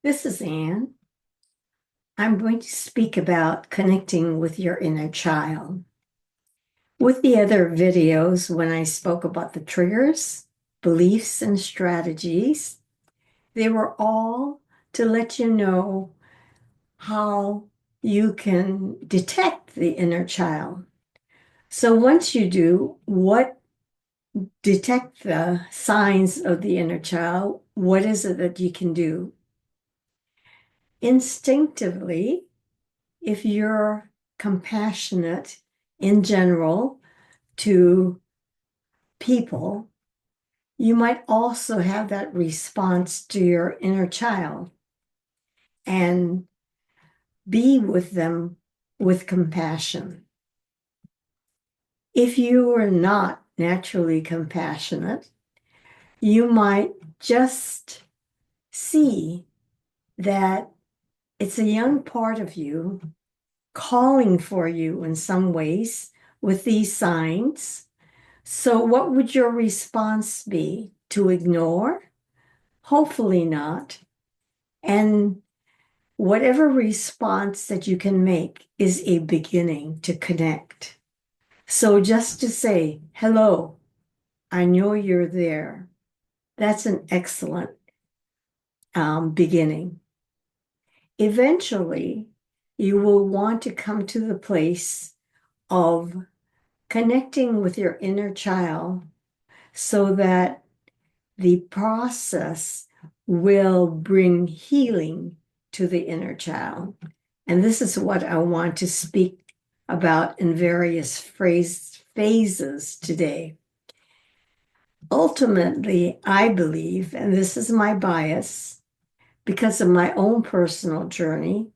This is Anne. I'm going to speak about connecting with your inner child. With the other videos, when I spoke about the triggers, beliefs, and strategies, they were all to let you know how you can detect the inner child. So once you do, what detect the signs of the inner child, what is it that you can do? Instinctively, if you're compassionate in general to people, you might also have that response to your inner child and be with them with compassion. If you are not naturally compassionate, you might just see that it's a young part of you calling for you in some ways with these signs. So, what would your response be? To ignore? Hopefully not. And whatever response that you can make is a beginning to connect. So, just to say, hello, I know you're there. That's an excellent beginning. Eventually, you will want to come to the place of connecting with your inner child so that the process will bring healing to the inner child. And this is what I want to speak about in various phases today. Ultimately, I believe, and this is my bias because of my own personal journey,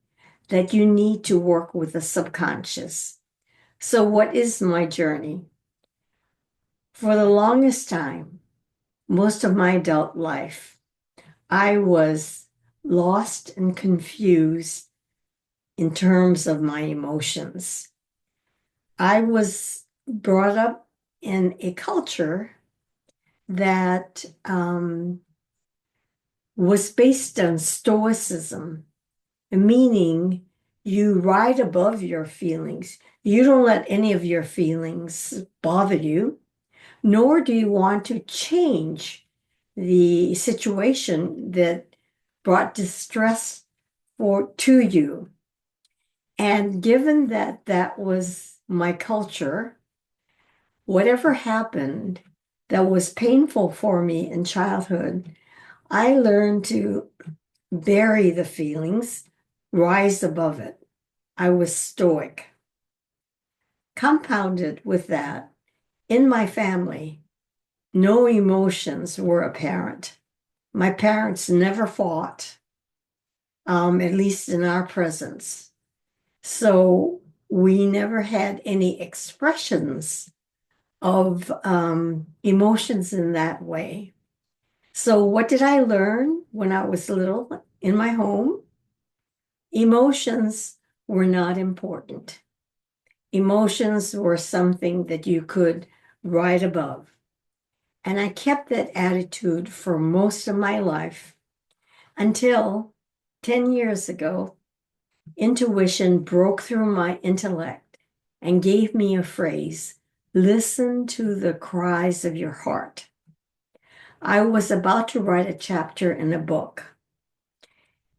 that you need to work with the subconscious. So, what is my journey? For the longest time, most of my adult life, I was lost and confused in terms of my emotions. I was brought up in a culture that was based on stoicism, meaning you ride above your feelings. You don't let any of your feelings bother you, nor do you want to change the situation that brought distress to you. And given that that was my culture, whatever happened that was painful for me in childhood, I learned to bury the feelings, rise above it. I was stoic. Compounded with that, in my family, no emotions were apparent. My parents never fought, at least in our presence. So we never had any expressions of emotions in that way. So, what did I learn when I was little in my home? Emotions were not important. Emotions were something that you could ride above. And I kept that attitude for most of my life until 10 years ago, intuition broke through my intellect and gave me a phrase: listen to the cries of your heart. I was about to write a chapter in a book,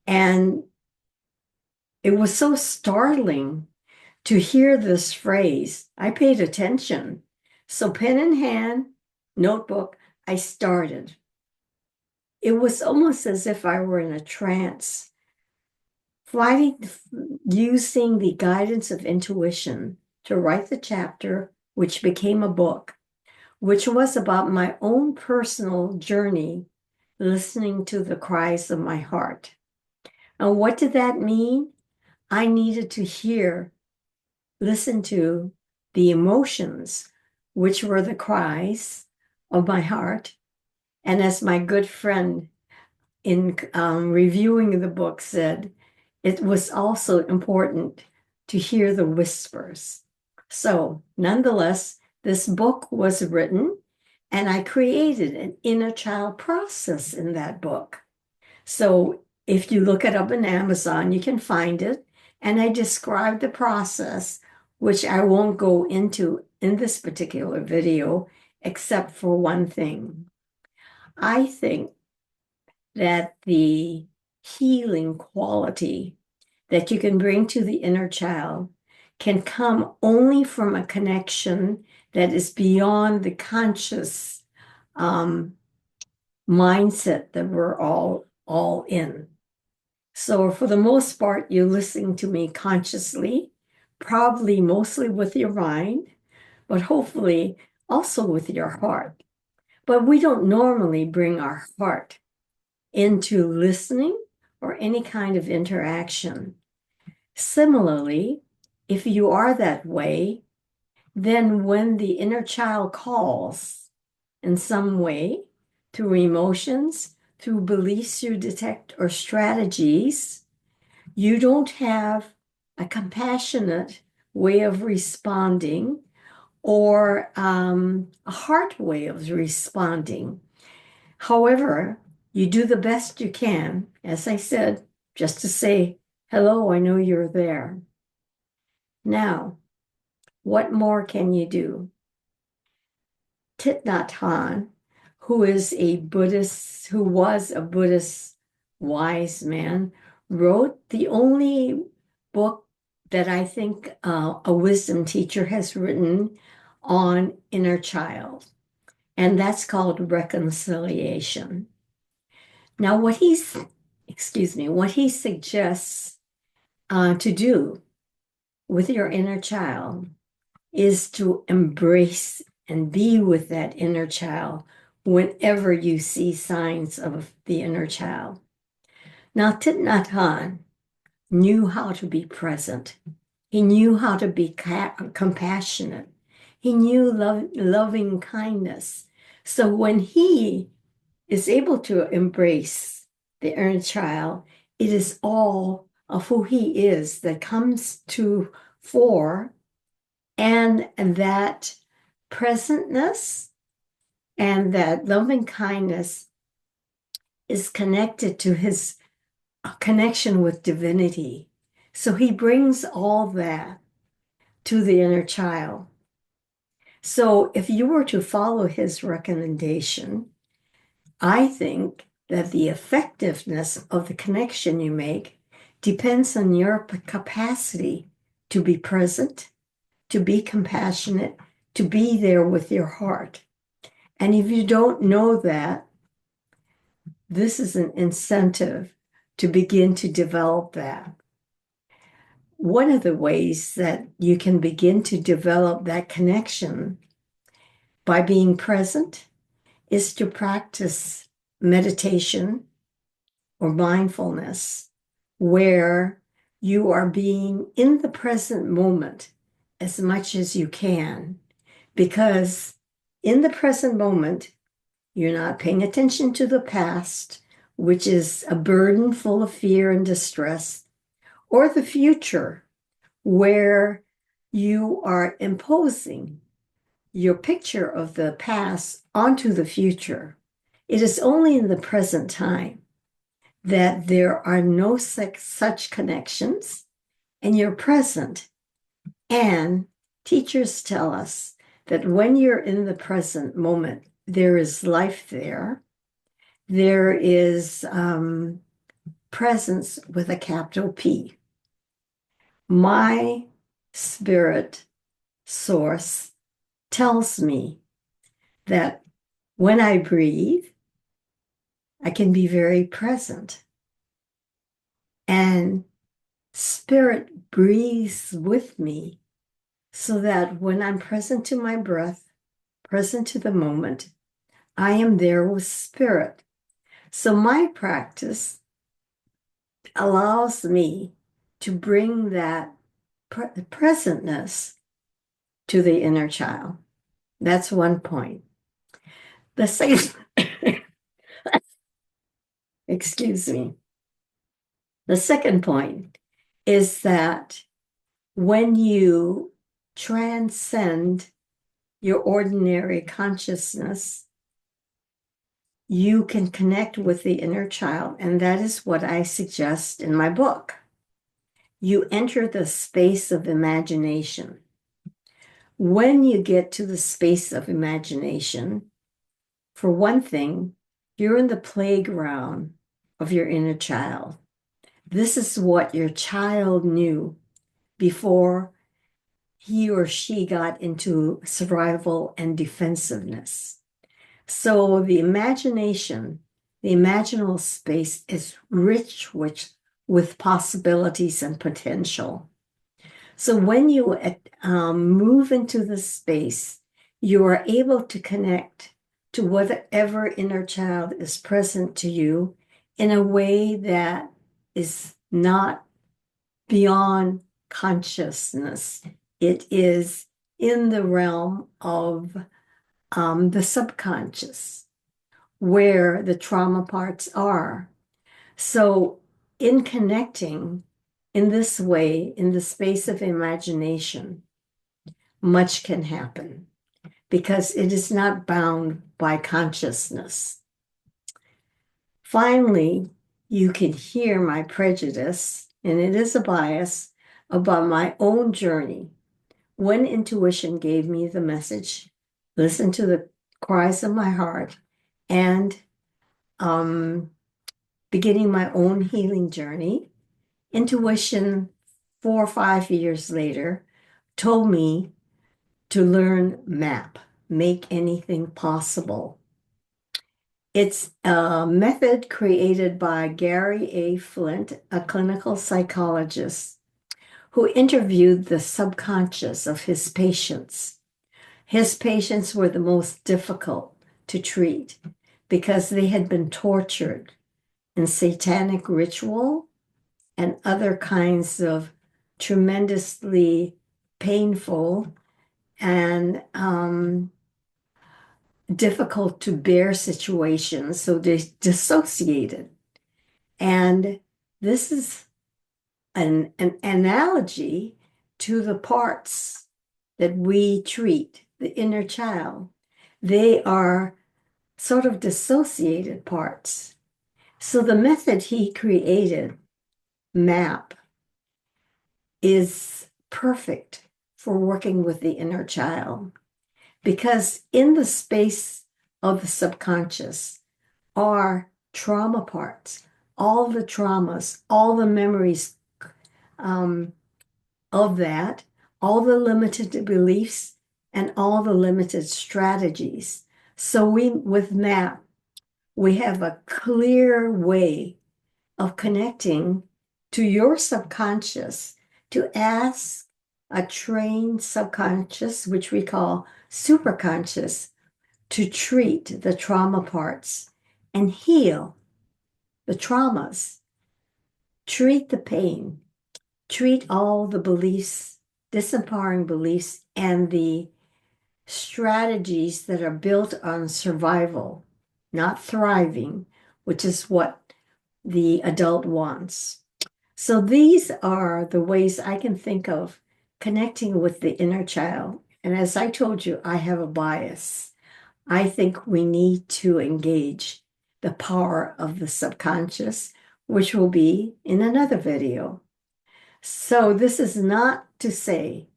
and it was so startling to hear this phrase. I paid attention. So, pen in hand, notebook, I started. It was almost as if I were in a trance, using the guidance of intuition to write the chapter, which became a book, which was about my own personal journey, listening to the cries of my heart. And what did that mean? I needed to listen to the emotions, which were the cries of my heart. And as my good friend in reviewing the book said, it was also important to hear the whispers. So, nonetheless, this book was written, and I created an inner child process in that book. So, If you look it up in Amazon, you can find it. And I describe the process, which I won't go into in this particular video, except for one thing. I think that the healing quality that you can bring to the inner child can come only from a connection that is beyond the conscious mindset that we're all in. So for the most part, you're listening to me consciously, probably mostly with your mind, but hopefully also with your heart. But we don't normally bring our heart into listening or any kind of interaction. Similarly, if you are that way, then when the inner child calls in some way, through emotions, through beliefs you detect, or strategies, you don't have a compassionate way of responding or a heart way of responding. However, you do the best you can, as I said, just to say, hello, I know you're there. Now, what more can you do? Thich Nhat Hanh, who was a Buddhist wise man, wrote the only book that I think a wisdom teacher has written on inner child, and that's called Reconciliation. Now, what he suggests to do with your inner child is to embrace and be with that inner child whenever you see signs of the inner child. Now, Thich Nhat Hanh knew how to be present. He knew how to be compassionate. He knew loving kindness. So when he is able to embrace the inner child, it is all of who he is that comes to fore, and that presentness and that loving kindness is connected to his connection with divinity. So he brings all that to the inner child. So if you were to follow his recommendation, I think that the effectiveness of the connection you make depends on your capacity to be present, to be compassionate, to be there with your heart. And if you don't know that, this is an incentive to begin to develop that. One of the ways that you can begin to develop that connection by being present is to practice meditation or mindfulness, where you are being in the present moment as much as you can. Because in the present moment, you're not paying attention to the past, which is a burden full of fear and distress, or the future, where you are imposing your picture of the past onto the future. It is only in the present time that there are no such connections, and you're present. And teachers tell us that when you're in the present moment, there is life there. There is presence with a capital P. My spirit source tells me that when I breathe, I can be very present. And spirit breathes with me so that when I'm present to my breath, present to the moment, I am there with spirit. So my practice allows me to bring that presentness to the inner child. That's one point. The second, excuse me. The second point is that when you transcend your ordinary consciousness you can connect with the inner child, and that is what I suggest in my book. You enter the space of imagination. When you get to the space of imagination, for one thing, you're in the playground of your inner child. This is what your child knew before he or she got into survival and defensiveness. So the imagination, the imaginal space is rich with possibilities and potential. So when you move into the space, you are able to connect to whatever inner child is present to you in a way that is not beyond consciousness. It is in the realm of the subconscious, where the trauma parts are. So, in connecting in this way, in the space of imagination, much can happen because it is not bound by consciousness. Finally, you can hear my prejudice, and it is a bias, about my own journey. When intuition gave me the message, listen to the cries of my heart, and beginning my own healing journey, intuition 4 or 5 years later told me to learn MAP, make anything possible. It's a method created by Gary A. Flint, a clinical psychologist who interviewed the subconscious of his patients. His patients were the most difficult to treat because they had been tortured in satanic ritual and other kinds of tremendously painful and difficult to bear situations. So they dissociated. And this is an analogy to the parts that we treat, the inner child. They are sort of dissociated parts. So the method he created, MAP, is perfect for working with the inner child because in the space of the subconscious are trauma parts, all the traumas, all the memories of that, all the limited beliefs, and all the limited strategies. So with MAP, we have a clear way of connecting to your subconscious to ask a trained subconscious, which we call superconscious, to treat the trauma parts and heal the traumas, treat the pain, treat all the beliefs, disempowering beliefs, and the strategies that are built on survival, not thriving, which is what the adult wants. So these are the ways I can think of connecting with the inner child. And as I told you, I have a bias. I think we need to engage the power of the subconscious, which will be in another video. So this is not to say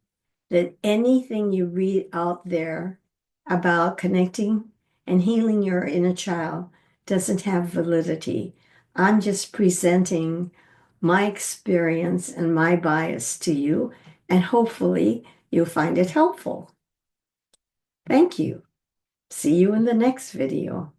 that anything you read out there about connecting and healing your inner child doesn't have validity. I'm just presenting my experience and my bias to you, and hopefully you'll find it helpful. Thank you. See you in the next video.